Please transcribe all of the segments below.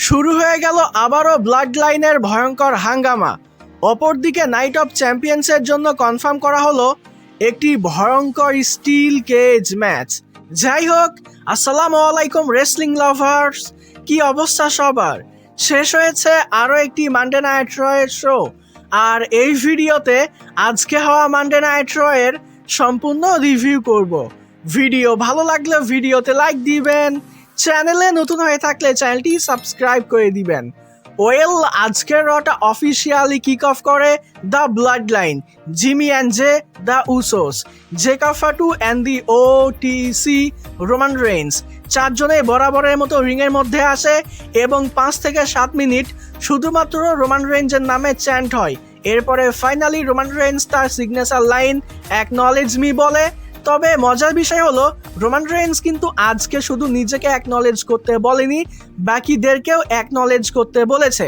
শুরু হয়ে গেল আবারও ব্লাড লাইনের ভয়ঙ্কর হাঙ্গামা। অপরদিকে নাইট অফ চ্যাম্পিয়ন্সের জন্য কনফার্ম করা হলো একটি ভয়ঙ্কর স্টিল কেজ ম্যাচ। যাই হোক, আসসালামু আলাইকুম রেসলিং লাভার্স, কি অবস্থা সবার? শেষ হয়েছে আরও একটি মানডে নাইট রয়ের শো, আর এই ভিডিওতে আজকে হওয়া মানডে নাইট রয়ের সম্পূর্ণ রিভিউ করব। ভিডিও ভালো লাগলে ভিডিওতে লাইক দিবেন, চ্যানেলে নতুন হয়ে থাকলে চ্যানেলটি সাবস্ক্রাইব করে দিবেন। ওয়েল, আজকের রটা অফিসিয়ালি কিক অফ করে the bloodline, Jimmy and Jey the Usos, Jacob Fatu and the OTC Roman Reigns চারজনে বরাবরের মতো রিংয়ের মধ্যে আসে এবং 5 থেকে 7 মিনিট শুধুমাত্র রোমান রেইন্সের নামে চ্যান্ট হয়। এরপরে ফাইনালি রোমান রেইন্স তার সিগনেচার লাইন অ্যাকনলেজ মি বলে। তবে মজার বিষয় হলো রোমান রেইন্স কিন্তু আজকে শুধু নিজেকে অ্যাকনলেজ করতে বলেনি, বাকিদেরকেও অ্যাকনলেজ করতে বলেছে।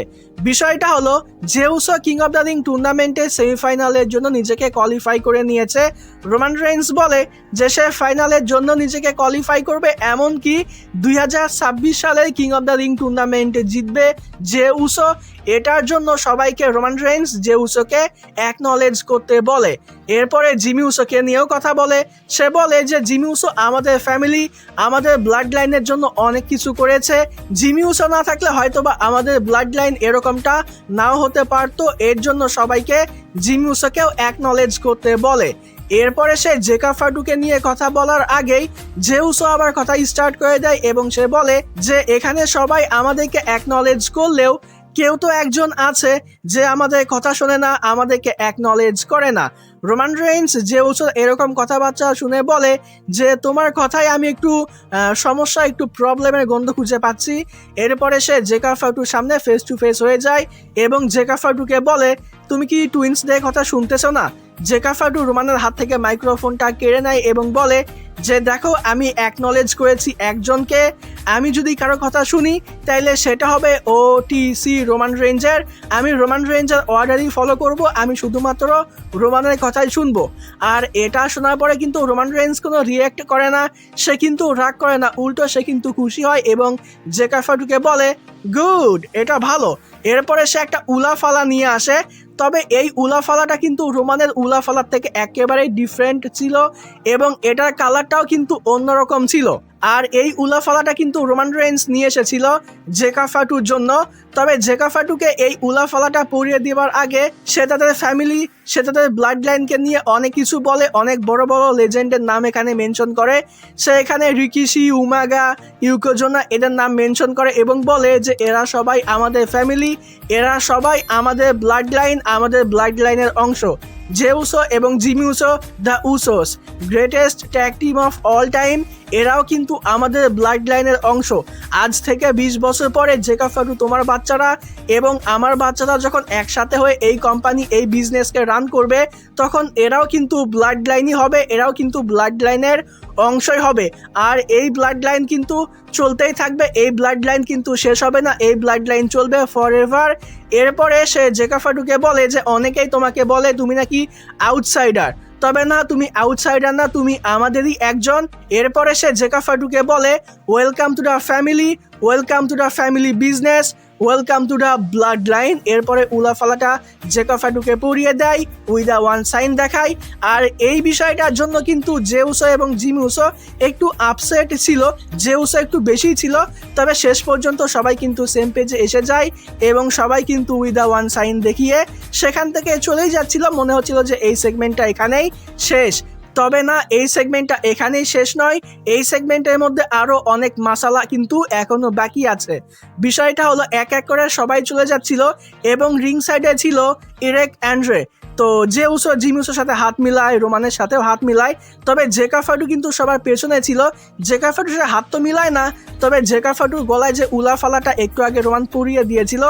বিষয়টা হলো জেউসো কিং অফ দ্য রিং টুর্নামেন্টে সেমিফাইনালের জন্য নিজেকে কোয়ালিফাই করে নিয়েছে। রোমান রেইন্স বলে যে সে ফাইনালের জন্য নিজেকে কোয়ালিফাই করবে, এমনকি 2026 সালের কিং অফ দ্য রিং টুর্নামেন্টে জিতবে জেউসো। এটার জন্য সবাইকে রোমান রেইন্স জেউসোকে অ্যাকনলেজ করতে বলে। এরপরে জিমি উসোকে নিয়েও কথা বলে। সে বলে যে জিমি উসো আমাদের ফ্যামিলি, আমাদের ব্লাড লাইনের জন্য অনেক কিছু করেছে। জিমি উসো না থাকলে হয়তোবা আমাদের ব্লাড লাইন এরকমটা নাও হতে পারতো। এর জন্য সবাইকে জিমি উসোকেও অ্যাকনলেজ করতে বলে। এরপরে সে জেকা ফাটুকে নিয়ে কথা বলার আগেই জেউসো আবার কথা স্টার্ট করে দেয় এবং সে বলে যে এখানে সবাই আমাদেরকে অ্যাকনলেজ করলেও কেউ তো একজন আছে যে আমাদের কথা শোনে না, আমাদেরকে অ্যাকনলেজ করে না। রোমান রেইন্স জেউসো এরকম কথাবার্তা শুনে বলে যে তোমার কথায় আমি একটু সমস্যা, একটু প্রবলেমের গন্ধ খুঁজে পাচ্ছি। এরপরে সে জেকা ফাটুর সামনে ফেস টু ফেস হয়ে যায় এবং জেকা ফাটুকে বলে তুমি কি টুইন্সদের কথা শুনতেছো না? জেকা ফাটু রোমানের হাত থেকে মাইক্রোফোনটা কেড়ে নেয় এবং বলে যে দেখো, আমি অ্যাকনলেজ করেছি একজনকে, আমি যদি কারো কথা শুনি তাইলে সেটা হবে ওটিসি রোমান রেঞ্জের। আমি রোমান রেঞ্জের অর্ডারই ফলো করব, আমি শুধুমাত্র রোমানের কথাই শুনবো। আর এটা শোনার পরে কিন্তু রোমান রেঞ্জ কোনো রিয়্যাক্ট করে না, সে কিন্তু রাগ করে না, উল্টো সে কিন্তু খুশি হয় এবং জেকা ফাটুকে বলে গুড, এটা ভালো। এরপরে সে একটা উলাফালা নিয়ে আসে। তবে এই উলাফালাটা কিন্তু রোমানের উলাফালার থেকে একেবারেই ডিফারেন্ট ছিল এবং এটার কালারটাও কিন্তু অন্যরকম ছিল। আর এই উলাফালাটা কিন্তু রোমান রেইন্স নিয়ে এসেছিল জেকা ফাটুর জন্য। তবে জেকা ফাটুকে এই উলাফালাটা পরিয়ে দেওয়ার আগে সে তাদের ফ্যামিলি, সে তাদের ব্লাড লাইনকে নিয়ে অনেক কিছু বলে, অনেক বড় বড় লেজেন্ডের নাম এখানে মেনশন করে। সে এখানে রিকিশি, উমাগা, ইউকোজোনা এদের নাম মেনশন করে এবং বলে যে এরা সবাই আমাদের ফ্যামিলি, এরা সবাই আমাদের ব্লাড লাইন, আমাদের ব্লাড লাইনের অংশ। জেউসো এবং Jimmy Uso the Usos, greatest tag team of all time, এরাও কিন্তু আমাদের ব্লাড লাইনের অংশ। আজ থেকে 20 বছর পরে জেকা ফাটু, তোমার বাচ্চারা এবং আমার বাচ্চারা যখন একসাথে হয়ে এই কোম্পানি, এই বিজনেসকে রান করবে, তখন এরাও কিন্তু ব্লাড লাইনই হবে, এরাও কিন্তু ব্লাড লাইনের অংশই হবে। আর এই ব্লাড লাইন কিন্তু চলতেই থাকবে, এই ব্লাড লাইন কিন্তু শেষ হবে না, এই ব্লাড লাইন চলবে ফরএভার। এরপরে সে জেকা ফাটুকে বলে যে অনেকেই তোমাকে বলে তুমি নাকি আউটসাইডার, তবে না, তুমি আউটসাইডার না, তুমি আমাদেরই একজন। এরপরে সে জেকা ফাটুকে বলে welcome to the family, welcome to the family business, welcome to the blood line. এরপরে উলাফালাটা জেকা ফাটুকে পরিয়ে দেয়, উইথ দ্য ওয়ান সাইন দেখায়। আর এই বিষয়টার জন্য কিন্তু জেউসো এবং জিমি উসো একটু আপসেট ছিল, জেউসো একটু বেশি ছিল। তবে শেষ পর্যন্ত সবাই কিন্তু সেম পেজে এসে যায় এবং সবাই কিন্তু উইথ দ্য ওয়ান সাইন দেখিয়ে সেখান থেকে চলেই যাচ্ছিল। মনে হচ্ছিল যে এই সেগমেন্টটা এখানেই শেষ। তবে না, এই সেগমেন্টটা এখানেই শেষ নয়, এই সেগমেন্টের মধ্যে আরও অনেক মশালা কিন্তু এখনও বাকি আছে। বিষয়টা হলো এক এক করে সবাই চলে যাচ্ছিল এবং রিং সাইডে ছিল ইরেক অ্যান্ড্রে। তো জেউসো জিমি উসোর সাথে হাত মিলায়, রোমানের সাথেও হাত মিলায়। তবে জেকা ফাটু কিন্তু সবার পেছনে ছিল। জেকা ফাটুর সাথে হাত তো মিলায় না, তবে জেকা ফাটুর গলায় যে উলাফালাটা একটু আগে রোমান পরিয়ে দিয়েছিল,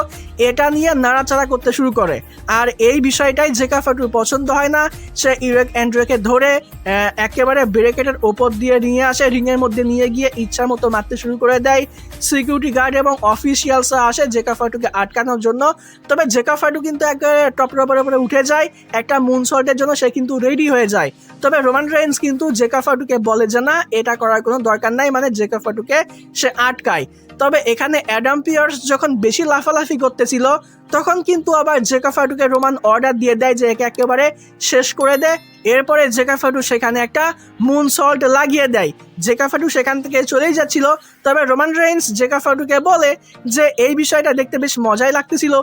এটা নিয়ে নাড়াচাড়া করতে শুরু করে। আর এই বিষয়টাই জেকা ফাটুর পছন্দ হয় না। সে ইরেক অ্যান্ড্রেকে ধরে একেবারে ব্যারিকেডের ওপর দিয়ে নিয়ে আসে, রিংয়ের মধ্যে নিয়ে গিয়ে ইচ্ছা মতো মারতে শুরু করে দেয়। সিকিউরিটি গার্ড এবং অফিসিয়ালসরা আসে জেকা ফাটুকে আটকানোর জন্য। তবে জেকা ফাটু কিন্তু একেবারে টপের উপরে উঠে যায়, একটা মুনসল্টের জন্য সে কিন্তু রেডি হয়ে যায়। তবে রোমান রেইন্স কিন্তু জেকা ফাটুকে বলে যে না, এটা করার কোনো দরকার নাই, মানে জেকা ফাটুকে সে আটকায়। তবে এখানে অ্যাডাম পিয়ার্স যখন বেশি লাফালাফি করতেছিল তখন কিন্তু আবার জেকা ফাটুকে রোমান অর্ডার দিয়ে দেয় যে একে একেবারে শেষ করে দেয়। এরপরে জেকা ফাটু সেখানে একটা মুন সল্ট লাগিয়ে দেয়। জেকা ফাটু সেখান থেকে চলেই যাচ্ছিল, তবে রোমান রেইন্স জেকা ফাটুকে বলে যে এই বিষয়টা দেখতে বেশ মজাই লাগতেছিল,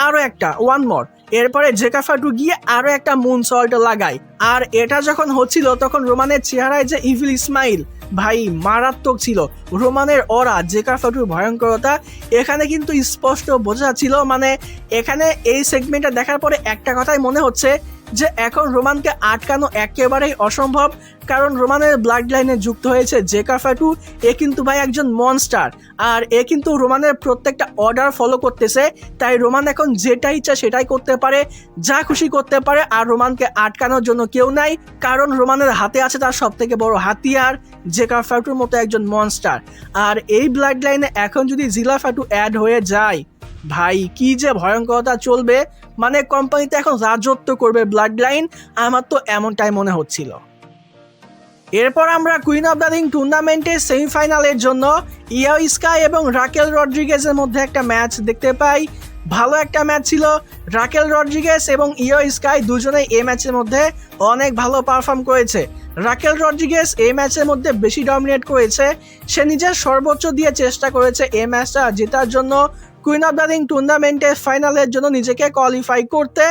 আরও একটা ওয়ান মোর। এরপরে জেকা ফাটু গিয়ে আরও একটা মুন সল্ট লাগায়। আর এটা যখন হচ্ছিল তখন রোমানের চেহারায় যে ইভিল স্মাইল ভাই মারাত্মক ছিল। রোমানের অরা, জেকা ফাটুর ভয়ঙ্করতা এখানে কিন্তু স্পষ্ট বোঝা যাচ্ছিল। মানে এখানে এই সেগমেন্টটা দেখার পরে একটা কথাই মনে হচ্ছে যে এখন রোমানকে আটকানো একেবারেই অসম্ভব, কারণ রোমানের ব্লাড লাইনে যুক্ত হয়েছে জেকা ফাটু। এ কিন্তু ভাই একজন মনস্টার, আর এ কিন্তু রোমানের প্রত্যেকটা অর্ডার ফলো করতেছে। তাই রোমান এখন যেটা ইচ্ছা সেটাই করতে পারে, যা খুশি করতে পারে। আর রোমানকে আটকানোর জন্য কেউ নাই, কারণ রোমানের হাতে আছে তার সব থেকে বড় হাতিয়ার, জেকা ফাটুর মতো একজন মনস্টার। আর এই ব্লাড লাইনে এখন যদি জিলা ফাটু অ্যাড হয়ে যায়, ভাই কি যে ভয়ঙ্করতা চলবে। মানে কোম্পানিতে এখন রাজত্ব করবে ব্লাড লাইন, আমার তো এমনটাই মনে হচ্ছিল। এরপর আমরা কুইন অফ দ্য রিং টুর্নামেন্টের সেমিফাইনালের জন্য ইয়ো স্কাই এবং রাকেল রড্রিগেজের মধ্যে একটা ম্যাচ দেখতে পাই। ভালো একটা ম্যাচ ছিল। রাকেল রড্রিগেজ এবং ইয়ো স্কাই দুজনেই এই ম্যাচের মধ্যে অনেক ভালো পারফর্ম করেছে। রাকেল রড্রিগেজ এই ম্যাচের মধ্যে বেশি ডমিনেট করেছে, সে নিজের সর্বোচ্চ দিয়ে চেষ্টা করেছে এই ম্যাচটা জেতার জন্য, কুইন অফ দ্য রিং টুর্নামেন্টের ফাইনালের জন্য নিজেকে কোয়ালিফাই করতে।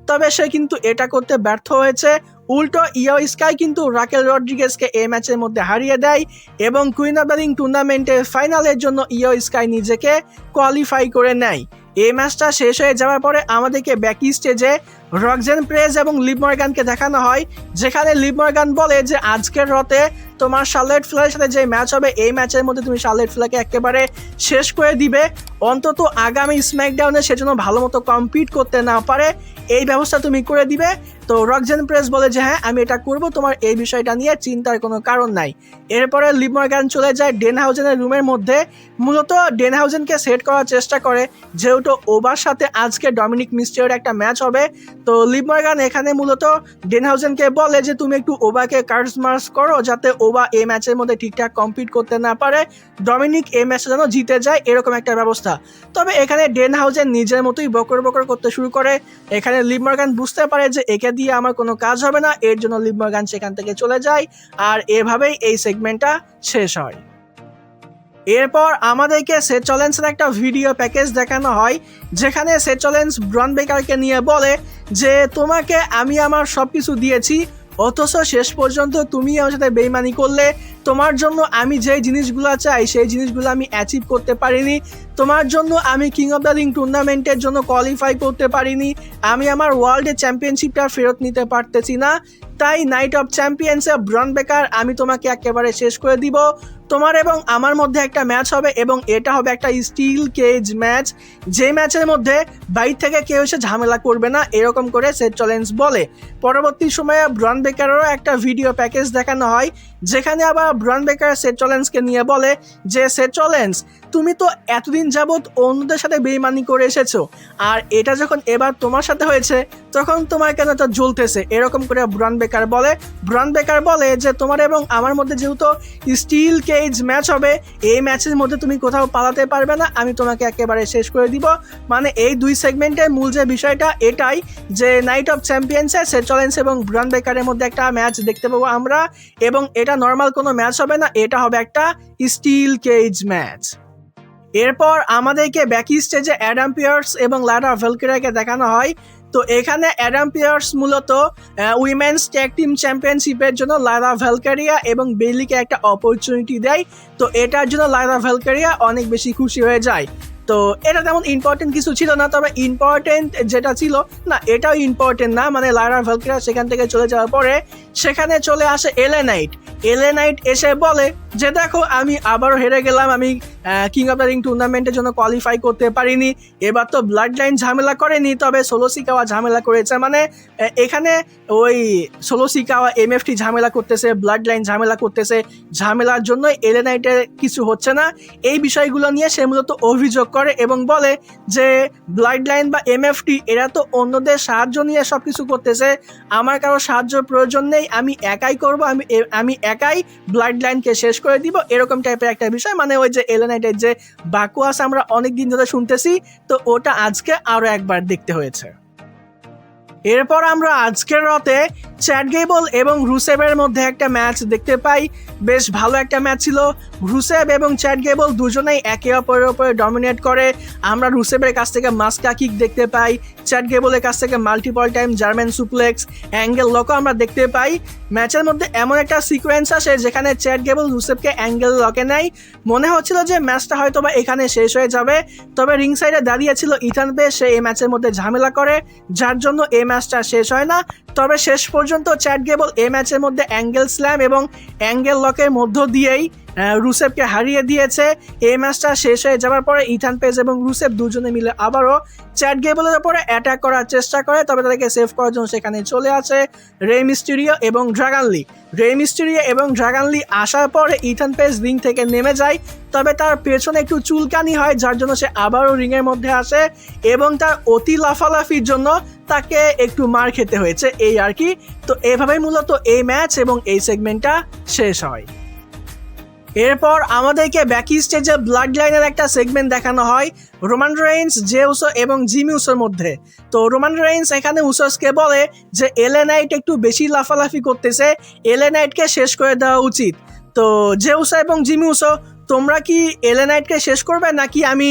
তবে সে কিন্তু এটা করতে ব্যর্থ হয়েছে। উল্টো ইয়ো স্কাই কিন্তু রাকেল রড্রিগেজকে এই ম্যাচের মধ্যে হারিয়ে দেয় এবং কুইন অফ দ্য রিং টুর্নামেন্টের ফাইনালের জন্য ইয়ো স্কাই নিজেকে কোয়ালিফাই করে নেয়। এই ম্যাচটা শেষ হয়ে যাওয়ার পরে আমাদেরকে ব্যাক স্টেজে রক্সেন প্রেজ এবং লিভ মর্গানকে দেখানো হয়, যেখানে লিভ মর্গান বলে যে আজকের রাতে তোমার শার্লেট ফ্লেয়ারের সাথে যে ম্যাচ হবে এই ম্যাচের মধ্যে তুমি শার্লেট ফ্লেয়ারকে একেবারে শেষ করে দিবে, অন্তত আগামী স্ম্যাকডাউনে সেজন্য ভালো মতো কম্পিট করতে না পারে এই ব্যবস্থা তুমি করে দিবে। তো রক্সেন প্রেজ বলে যে হ্যাঁ আমি এটা করব, তোমার এই বিষয়টা নিয়ে চিন্তার কোনো কারণ নাই। এরপরে লিভ মর্গান চলে যায় ডেনহাউজেনের রুমের মধ্যে, মূলত ডেনহাউজেনকে সেট করার চেষ্টা করে, যেহেতু ওবার সাথে আজকে ডমিনিক মিস্টেরিওর একটা ম্যাচ হবে। তো লিভ মর্গান এখানে মূলত ডেনহাউজেনকে বলে যে তুমি একটু ওবাকে কার্ডস মার্স করো, যাতে ওবা এই ম্যাচের মধ্যে ঠিকঠাক কম্পিট করতে না পারে, ডমিনিক এই ম্যাচটা যেন জিতে যায়, এরকম একটা ব্যবস্থা। তবে এখানে ডেনহাউজেন নিজের মতোই বকর বকর করতে শুরু করে। এখানে লিভ মর্গান বুঝতে পারে যে একে দিয়ে আমার কোনো কাজ হবে না, এর জন্য লিভ মর্গান সেখান থেকে চলে যায়। আর এভাবেই এই সেগমেন্টটা শেষ হয়। এরপর আমাদেরকে সেথ রলিন্সের একটা ভিডিও প্যাকেজ দেখানো হয়, যেখানে সেথ রলিন্স ব্রন বেকারকে নিয়ে বলে যে তোমাকে আমি আমার সব কিছু দিয়েছি, অথচ শেষ পর্যন্ত তুমি আমার সাথে বেইমানি করলে। তোমার জন্য আমি যে জিনিসগুলো চাই সেই জিনিসগুলো আমি অ্যাচিভ করতে পারিনি, তোমার জন্য আমি কিং অফ দ্য রিং টুর্নামেন্টের জন্য কোয়ালিফাই করতে পারিনি, আমি আমার ওয়ার্ল্ডের চ্যাম্পিয়নশিপটা ফেরত নিতে পারতেছি না। তাই নাইট অফ চ্যাম্পিয়ন্সে ব্রন বেকার আমি তোমাকে একেবারে শেষ করে দিব। তোমার এবং আমার মধ্যে একটা ম্যাচ হবে এবং এটা হবে একটা স্টিল কেজ ম্যাচ, যে ম্যাচের মধ্যে বাইরে থেকে কেউ এসে ঝামেলা করবে না, এরকম করে সেথ রলিন্স বলে। পরবর্তী সময়ে ব্রন বেকারেরও একটা ভিডিও প্যাকেজ দেখানো হয়, যেখানে আবার ব্রন বেকার সেথ রলিন্সকে নিয়ে বলে যে সেথ রলিন্স তুমি তো এতদিন যাবৎ অন্যদের সাথে বেইমানি করে এসেছো, আর এটা যখন এবার তোমার সাথে হয়েছে তখন তোমার কেন এটা জ্বলতেছে, এরকম করে ব্রন বেকার বলে। ব্রন বেকার বলে যে তোমার এবং আমার মধ্যে যেহেতু স্টিল কেজ ম্যাচ হবে, এই ম্যাচের মধ্যে তুমি কোথাও পালাতে পারবে না, আমি তোমাকে একেবারে শেষ করে দিব। মানে এই দুই সেগমেন্টের মূল যে বিষয়টা এটাই যে নাইট অফ চ্যাম্পিয়ন্সে সেথ রলিন্স এবং ব্রন বেকারের মধ্যে একটা ম্যাচ দেখতে পাবো আমরা, এবং এটা নর্মাল কোনো ম্যাচ হবে না, এটা হবে একটা স্টিল কেজ ম্যাচ। এরপর আমাদেরকে ব্যাক স্টেজে অ্যাডাম পিয়ার্স এবং লারা ভ্যালকেরিয়াকে দেখানো হয়। তো এখানে অ্যাডাম পিয়ার্স মূলত উইমেন্স ট্যাগ টিম চ্যাম্পিয়নশিপের জন্য লারা ভ্যালকেরিয়া এবং বেইলিকে একটা অপরচুনিটি দেয়। তো এটার জন্য লারা ভ্যালকেরিয়া অনেক বেশি খুশি হয়ে যায়। তো এটা তেমন ইম্পর্টেন্ট কিছু ছিল না, তবে ইম্পর্টেন্ট যেটা ছিল না এটাও ইম্পর্টেন্ট না। মানে লারা ভ্যালকেরিয়া সেখান থেকে চলে যাওয়ার পরে সেখানে চলে আসে এলএ নাইট। এলএ নাইট এসে বলে যে দেখো আমি আবারও হেরে গেলাম, আমি কিং অফ দ্য রিং টুর্নামেন্টের জন্য কোয়ালিফাই করতে পারিনি। এবার তো ব্লাড লাইন ঝামেলা করেনি, তবে সোলো সিকাওয়া ঝামেলা করেছে। মানে এখানে ওই সোলো সিকাওয়া এমএফটি ঝামেলা করতেছে, ব্লাড লাইন ঝামেলা করতেছে, ঝামেলার জন্য এলএ নাইটের কিছু হচ্ছে না। এই বিষয়গুলো নিয়ে সে মূলত অভিযোগ করে এবং বলে যে ব্লাড লাইন বা এমএফটি এরা তো অন্যদের সাহায্য নিয়ে সব কিছু করতেছে, আমার কারো সাহায্যের প্রয়োজন নেই, আমি একাই করব, আমি একাই ব্লাড লাইনকে শেষ করে দিব, এরকম টাইপের একটা বিষয়। মানে ওই যে এলএ নাইট নাইটের যে বাকুয়াস আমরা অনেক দিন ধরে শুনতেছি, তো ওটা আজকে আরো একবার দেখতে হয়েছে। এরপর আমরা আজকের রাতে চ্যাট গেবল এবং রুসেভের মধ্যে একটা ম্যাচ দেখতে পাই। বেশ ভালো একটা ম্যাচ ছিল। রুসেভ এবং চ্যাট গেবল দুজনেই একে অপরের উপরে ডমিনেট করে। আমরা রুসেভের কাছ থেকে মাস্কা কিক দেখতে পাই, চ্যাট গেবলের কাছ থেকে multiple time German suplex, angle লকও আমরা দেখতে পাই। ম্যাচের মধ্যে এমন একটা সিকোয়েন্স আসে যেখানে চ্যাট গেবল রুসেভকে অ্যাঙ্গেল লকে নেয়। মনে হচ্ছিল যে ম্যাচটা হয়তো বা এখানে শেষ হয়ে যাবে, তবে রিং সাইডে দাঁড়িয়েছিল ইথান পেজ, সে এই ম্যাচের মধ্যে ঝামেলা করে, যার জন্য এই ম্যাচটা শেষ হয় না। তবে শেষ পর্যন্ত চ্যাট গেবল এই ম্যাচের মধ্যে অ্যাঙ্গেল স্ল্যাম এবং অ্যাঙ্গেল লকের মধ্য দিয়েই রুসেভকে হারিয়ে দিয়েছে। এই ম্যাচটা শেষ হয়ে যাওয়ার পরে ইথান পেজ এবং রুসেভ দুজনে মিলে আবারও চ্যাট গেবলের উপরে অ্যাটাক করার চেষ্টা করে, তবে তাদেরকে সেভ করার জন্য সেখানে চলে আসে রে মিস্টেরিও এবং ড্রাগন লি। রে মিস্টেরিও এবং ড্রাগন লি আসার পরে ইথান পেজ রিং থেকে নেমে যায়, তবে তার পেছনে একটু চুলকানি হয়, যার জন্য সে আবারও রিংয়ের মধ্যে আসে এবং তার অতি লাফালাফির জন্য তাকে একটু মার খেতে হয়েছে, এই আর কি। তো এভাবেই মূলত এই ম্যাচ এবং এই সেগমেন্টটা শেষ হয়। এরপর আমাদেরকে ব্যাকি স্টেজে ব্লাড লাইনের একটা সেগমেন্ট দেখানো হয় রোমান রেইন্স, জে উসো এবং জিমি উসোর মধ্যে। তো রোমান রেইন্স এখানে উসোসকে বলে যে এলএ নাইট একটু বেশি লাফালাফি করতেছে, এলএ নাইটকে শেষ করে দেওয়া উচিত। তো জে উসো এবং জিমি উসো, তোমরা কি এলএ নাইটকে শেষ করবে নাকি আমি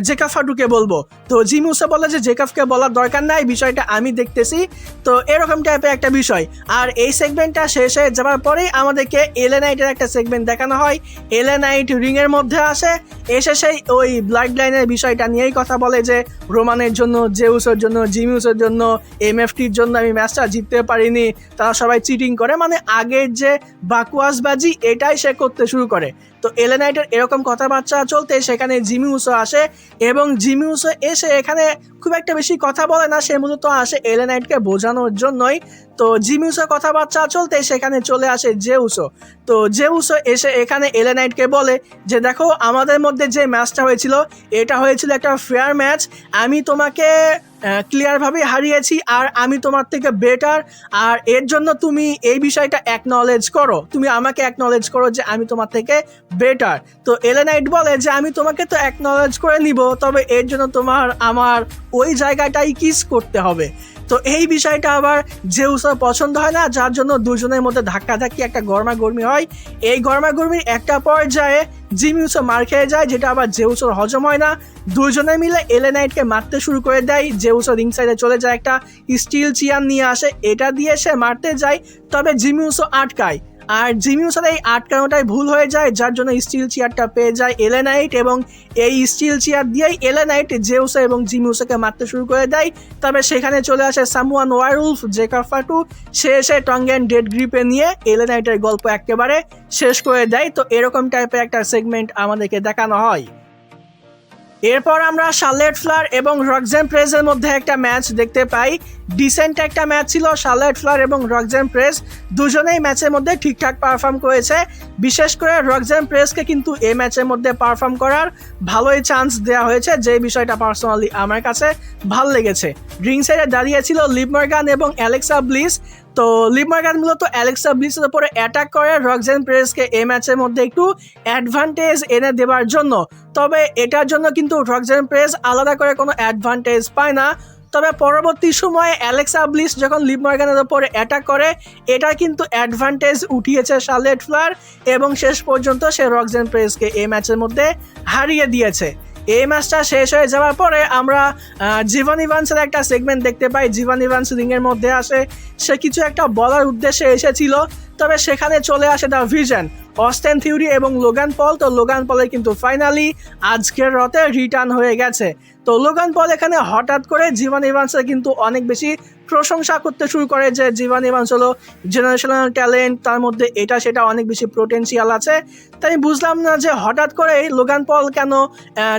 জেকাব ফাটুকে বলবো? তো জিমি উসো বলে যে জেকাবকে বলার দরকার নাই, বিষয়টা আমি দেখতেছি। তো এরকম টাইপের একটা বিষয়। আর এই সেগমেন্টটা শেষ হয়ে যাওয়ার পরেই আমাদেরকে এলএ নাইটের একটা সেগমেন্ট দেখানো হয়। এলএ নাইট রিংয়ের মধ্যে আসে, এসে সেই ওই ব্লাড লাইনের বিষয়টা নিয়েই কথা বলে যে রোমানের জন্য, জেউসের জন্য, জিমি উসোর জন্য, এমএফটির জন্য আমি ম্যাচটা জিততে পারিনি, তারা সবাই চিটিং করে, মানে আগের যে বাকুয়াসবাজি এটাই সে করতে শুরু করে। তো এলএ নাইটের এরকম কথাবার্তা চলতে সেখানে জিমি উসো আসে এবং জিমি উসো এসে এখানে খুব একটা বেশি কথা বলে না, সে মূলত আসে এলএ নাইটকে বোঝানোর জন্যই। তো জিমি উসো কথাবার্তা চলতে সেখানে চলে আসে জে উসো। তো জে উসো এসে এখানে এলএ নাইটকে বলে যে দেখো, আমাদের মধ্যে যে ম্যাচটা হয়েছিল এটা হয়েছিল একটা ফেয়ার ম্যাচ, আমি তোমাকে ক্লিয়ারভাবে হারিয়েছি আর আমি তোমার থেকে বেটার, আর এর জন্য তুমি এই বিষয়টা অ্যাকনলেজ করো, তুমি আমাকে অ্যাকনলেজ করো যে আমি তোমার থেকে বেটার। তো এলএ নাইট বলে যে আমি তোমাকে তো অ্যাকনলেজ করে নিব, তবে এর জন্য তোমার আমার ওই জায়গাটাই কিস করতে হবে। তো এই বিষয়টা আবার জেউসের পছন্দ হয় না, যার জন্য দুজনের মধ্যে ধাক্কাধাক্কি, একটা গরমাগর্মি হয়। এই গরমাগর্মির একটা পর্যায়ে জিমি উসো মার খেয়ে যায়, যেটা আবার জেউসের হজম হয় না। দুজনে মিলে এলএ নাইটকে মারতে শুরু করে দেয়। জেউসো রিং সাইডে চলে যায়, একটা স্টিল চেয়ার নিয়ে আসে, এটা দিয়ে সে মারতে যায়, তবে জিমি উসো আটকায়। আর জিমি উসোর এই আটকানোটাই ভুল হয়ে যায়, যার জন্য স্টিল চেয়ারটা পেয়ে যায় এলএ নাইট এবং এই স্টিল চেয়ার দিয়েই এলএ নাইট জেউসো এবং জিমি উসোকে মারতে শুরু করে দেয়। তবে সেখানে চলে আসে সামওয়ান ওয়ারউলফ, জেকাব ফাটু, সে এসে টঙ্গেন ডেড গ্রিপে নিয়ে এলএ নাইটের গল্প একেবারে শেষ করে দেয়। তো এরকম টাইপের একটা সেগমেন্ট আমাদেরকে দেখানো হয়। এরপর আমরা শার্লেট ফ্লার এবং রক্সেন প্রেসের মধ্যে একটা ম্যাচ দেখতে পাই। ডিসেন্ট একটা ম্যাচ ছিল। শার্লেট ফ্লার এবং রক্সেন প্রেস দুজনেই ম্যাচের মধ্যে ঠিকঠাক পারফর্ম করেছে। বিশেষ করে রক্সেন প্রেসকে কিন্তু এই ম্যাচের মধ্যে পারফর্ম করার ভালোই চান্স দেওয়া হয়েছে, যে বিষয়টা পার্সোনালি আমার কাছে ভালো লেগেছে। রিং সাইডে দাঁড়িয়েছিল লিভ মর্গান এবং অ্যালেক্সা ব্লিস। তো লিভ মর্গান মূলত অ্যালেক্সা ব্লিসের উপরে অ্যাটাক করে রক্সেন প্রেসকে এই ম্যাচের মধ্যে একটু অ্যাডভান্টেজ এনে দেওয়ার জন্য। তবে এটার জন্য কিন্তু রক্সেন প্রেস আলাদা করে কোনো অ্যাডভান্টেজ পায় না। তবে পরবর্তী সময়ে অ্যালেক্সা ব্লিস যখন লিভ মর্গানের উপরে অ্যাটাক করে, এটা কিন্তু অ্যাডভান্টেজ উঠিয়েছে শার্লেট ফ্লার এবং শেষ পর্যন্ত সে রক্সেন প্রেসকে এই ম্যাচের মধ্যে হারিয়ে দিয়েছে। এই ম্যাচটা শেষ হয়ে যাওয়ার পরে আমরা জিভান ইভান্সের একটা সেগমেন্ট দেখতে পাই। জিভান ইভান্স রিংয়ের মধ্যে আসে, সে কিছু একটা বলার উদ্দেশ্যে এসেছিল, তবে সেখানে চলে আসে দ্য ভিশন, অস্টেন থিওরি এবং লোগান পল। তো লোগান পলের কিন্তু ফাইনালি আজকের রাতে রিটার্ন হয়ে গেছে। তো লোগান পল এখানে হঠাৎ করে জিভান ইভান্সের কিন্তু অনেক বেশি প্রশংসা করতে শুরু করে যে জিভান ইভান্স হলো জেনারেশনাল ট্যালেন্ট, তার মধ্যে এটা সেটা অনেক বেশি পোটেনশিয়াল আছে। তাই আমি বুঝলাম না যে হঠাৎ করে লোগান পল কেন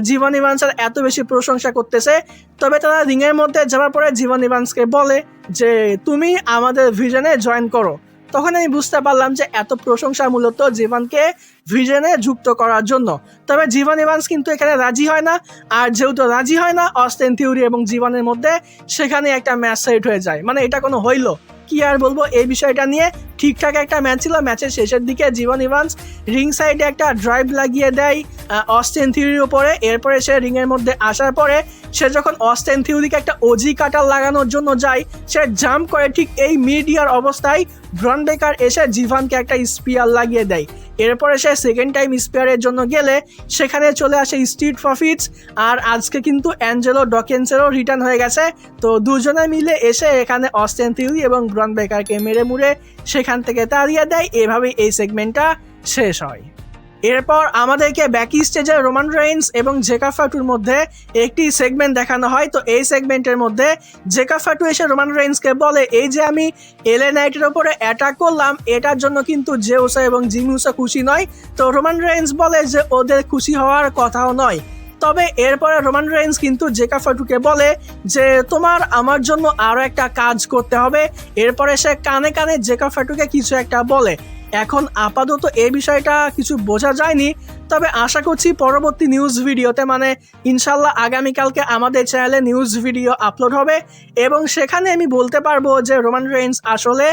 জিভান ইভান্সের এত বেশি প্রশংসা করতেছে। তবে তারা রিংয়ের মধ্যে যাওয়ার পরে জিভান ইভান্সকে বলে যে তুমি আমাদের ভিশনে জয়েন করো। তখন আমি বুঝতে পারলাম যে এত প্রশংসা মূলত জিভানকে ভিশনে যুক্ত করার জন্য। তবে জিভান ইভান্স কিন্তু এখানে রাজি হয় না, আর যেহেতু রাজি হয় না অস্টেন থিওরি এবং জিভানের মধ্যে, সেখানে একটা ম্যাচ সেট হয়ে যায়। মানে এটা কোনো হইল? কি আর বলবো এই বিষয়টা নিয়ে। ঠিকঠাক একটা ম্যাচ ছিল, ম্যাচের শেষের দিকে জীবন ইভান্স রিং সাইডে একটা ড্রাইভ লাগিয়ে দেয় অস্টিন থিউরির উপরে। এরপরে সে রিংয়ের মধ্যে আসার পরে সে যখন অস্টিন থিউরিকে একটা ওজি কাটার লাগানোর জন্য যায়, সে জাম্প করে ঠিক এই মিডিয়ার অবস্থায় ব্রন বেকার এসে জিভানকে একটা স্পিয়ার লাগিয়ে দেয়। এরপরে সে সেকেন্ড টাইম স্পিয়ারের জন্য গেলে সেখানে চলে আসে স্ট্রিট প্রফিটস, আর আজকে কিন্তু অ্যাঞ্জেলো ডকেন্সেরও রিটার্ন হয়ে গেছে। তো দুজনে মিলে এসে এখানে অস্টিন থিউরি এবং ব্রন বেকারকে মেরে মুড়ে সেখান থেকে তাড়িয়ে দেয়। এভাবেই এই সেগমেন্টটা শেষ হয়। এরপর আমাদেরকে ব্যাকি স্টেজে রোমান রেইন্স এবং জেকা ফাটুর মধ্যে একটি সেগমেন্ট দেখানো হয়। তো এই সেগমেন্টের মধ্যে জেকা ফাটু এসে রোমান রেইন্সকে বলে, এই যে আমি এলএ নাইটের ওপরে অ্যাটাক করলাম এটার জন্য কিন্তু জেউসা এবং জিমিউসা খুশি নয়। তো রোমান রেইন্স বলে যে ওদের খুশি হওয়ার কথাও নয়। তবে এরপরে রোমান রেইন্স কিন্তু জেকা ফাটুকে বলে যে তোমার আমার জন্য আরও একটা কাজ করতে হবে। এরপরে সে কানে কানে জেকা ফাটুকে কিছু একটা বলে। এখন আপাতত এই বিষয়টা কিছু বোঝা যায়নি, তবে আশা করছি পরবর্তী নিউজ ভিডিওতে, মানে ইনশাল্লাহ আগামীকালকে আমাদের চ্যানেলে নিউজ ভিডিও আপলোড হবে এবং সেখানে আমি বলতে পারবো যে রোমান রেইন্স আসলে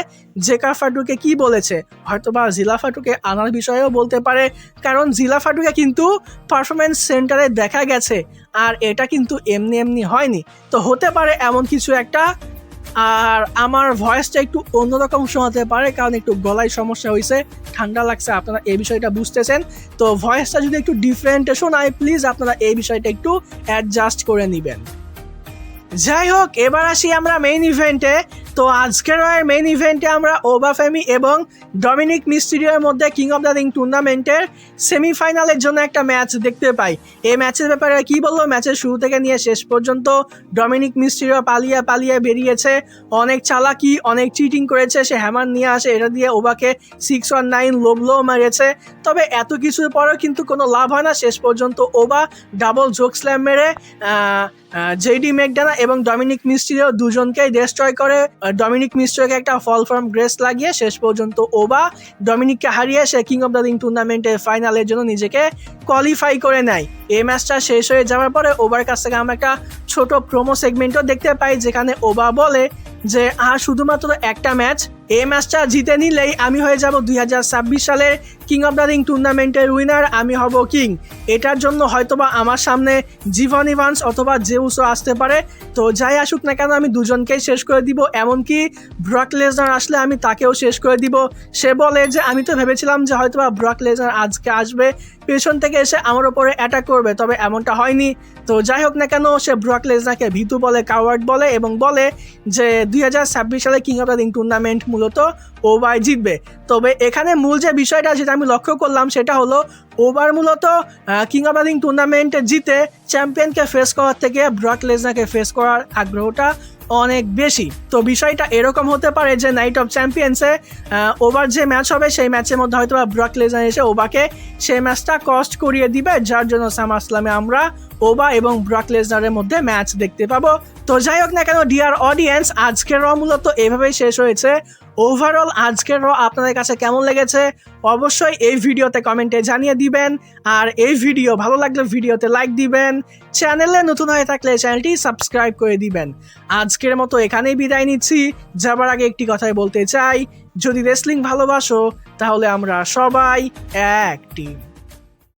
জেকা ফাটুকে কি বলেছে। হয়তোবা জিলা ফাটুকে আনার বিষয়েও বলতে পারে, কারণ জিলা ফাটুকে কিন্তু পারফরমেন্স সেন্টারে দেখা গেছে আর এটা কিন্তু এমনি এমনি হয়নি। তো হতে পারে এমন কিছু একটা। আর আমার ভয়েসটা একটু অন্যরকম শোনাতে পারে কারণ একটু গলায় সমস্যা হয়েছে, ঠান্ডা লাগছে, আপনারা এই বিষয়টা বুঝতেছেন। তো ভয়েসটা যদি একটু ডিফারেন্ট শোনায় প্লিজ আপনারা এই বিষয়টা একটু অ্যাডজাস্ট করে নেবেন। যাই হোক, এবার আসি আমরা মেইন ইভেন্টে। তো আজকের মেইন ইভেন্টে আমরা ওবা ফেমি এবং ডমিনিক মিস্টিরিওর মধ্যে কিং অফ দ্য রিং টুর্নামেন্টের সেমিফাইনালের জন্য একটা ম্যাচ দেখতে পাই। এই ম্যাচের ব্যাপারে কি বলবো, ম্যাচের শুরু থেকে নিয়ে শেষ পর্যন্ত ডমিনিক মিস্টিরিও পালিয়ে পালিয়ে বেরিয়েছে, অনেক চালাকি, অনেক চিটিং করেছে। সে হ্যামার নিয়ে আসে, এটা দিয়ে ওবাকে 619 লোবলো মারিয়েছে। তবে এত কিছুর পরেও কিন্তু কোনো লাভ হয় না। শেষ পর্যন্ত ওবা ডাবল জোক স্ল্যাম মেরে জেডি ম্যাকডোনা এবং ডমিনিক মিস্টিরিও দুজনকেই ডিস্ট্রয় করে। ডমিনিক মিস্টিরিওকে একটা ফল ফ্রম গ্রেস লাগিয়ে শেষ পর্যন্ত ওবা ডমিনিককে হারিয়ে সে কিং অফ দ্য রিং টুর্নামেন্টের ফাইনালের জন্য নিজেকে কোয়ালিফাই করে নেয়। এই ম্যাচটা শেষ হয়ে যাওয়ার পরে ওবার কাছ থেকে আমরা একটা ছোট প্রোমো সেগমেন্টও দেখতে পাই, যেখানে ওবা বলে যে আর শুধুমাত্র একটা ম্যাচ, এই ম্যাচটা জিতে নিলেই আমি হয়ে যাব 2026 সালের কিং অফ দ্য রিং টুর্নামেন্টের উইনার, আমি হব কিং। এটার জন্য হয়তোবা আমার সামনে জীবন ইভান্স অথবা জেউসও আসতে পারে। তো যাই আসুক না কেন আমি দুজনকেই শেষ করে দিব, এমনকি ব্রক লেসনার আসলে আমি তাকেও শেষ করে দিব। সে বলে যে আমি তো ভেবেছিলাম যে হয়তোবা ব্রক লেসনার আজকে আসবে, পেছন থেকে এসে আমার ওপরে অ্যাটাক করবে, তবে এমনটা হয়নি। তো যাই হোক না কেন সে ব্রক লেসনারকে ভীতু বলে, কাওয়ার্ড বলে এবং বলে যে 2026 সালে king of the ring tournament মূলত ওবাই জিতবে। তবে এখানে মূল যে বিষয়টা যেটা আমি লক্ষ্য করলাম সেটা হলো ওবার মূলত king of the ring tournament জিতে চ্যাম্পিয়নকে ফেস করার থেকে ব্রক লেসনারকে ফেস করার আগ্রহটা অনেক বেশি। তো বিষয়টা এরকম হতে পারে যে নাইট অফ চ্যাম্পিয়ন্সে ওভার যে ম্যাচ হবে সেই ম্যাচের মধ্যে হয়তো ব্রক লেসনার এসে ওবাকে সেই ম্যাচটা কস্ট করিয়ে দিবে, যার জন্য সামারস্ল্যামে আমরা ওবা এবং ব্রক লেসনারের মধ্যে ম্যাচ দেখতে পাবো। তো যাই হোক না কেন ডিয়ার অডিয়েন্স, আজকের র মূলত এভাবেই শেষ হয়েছে। ওভারঅল আজকের র আপনাদের কাছে কেমন লেগেছে অবশ্যই এই ভিডিওতে কমেন্টে জানিয়ে দিবেন। আর এই ভিডিও ভালো লাগলে ভিডিওতে লাইক দিবেন, চ্যানেলে নতুন হয়ে থাকলে চ্যানেলটি সাবস্ক্রাইব করে দিবেন। আজকের মতো এখানেই বিদায় নিচ্ছি। যাবার আগে একটি কথাই বলতে চাই, যদি রেসলিং ভালোবাসো তাহলে আমরা সবাই এক টিম।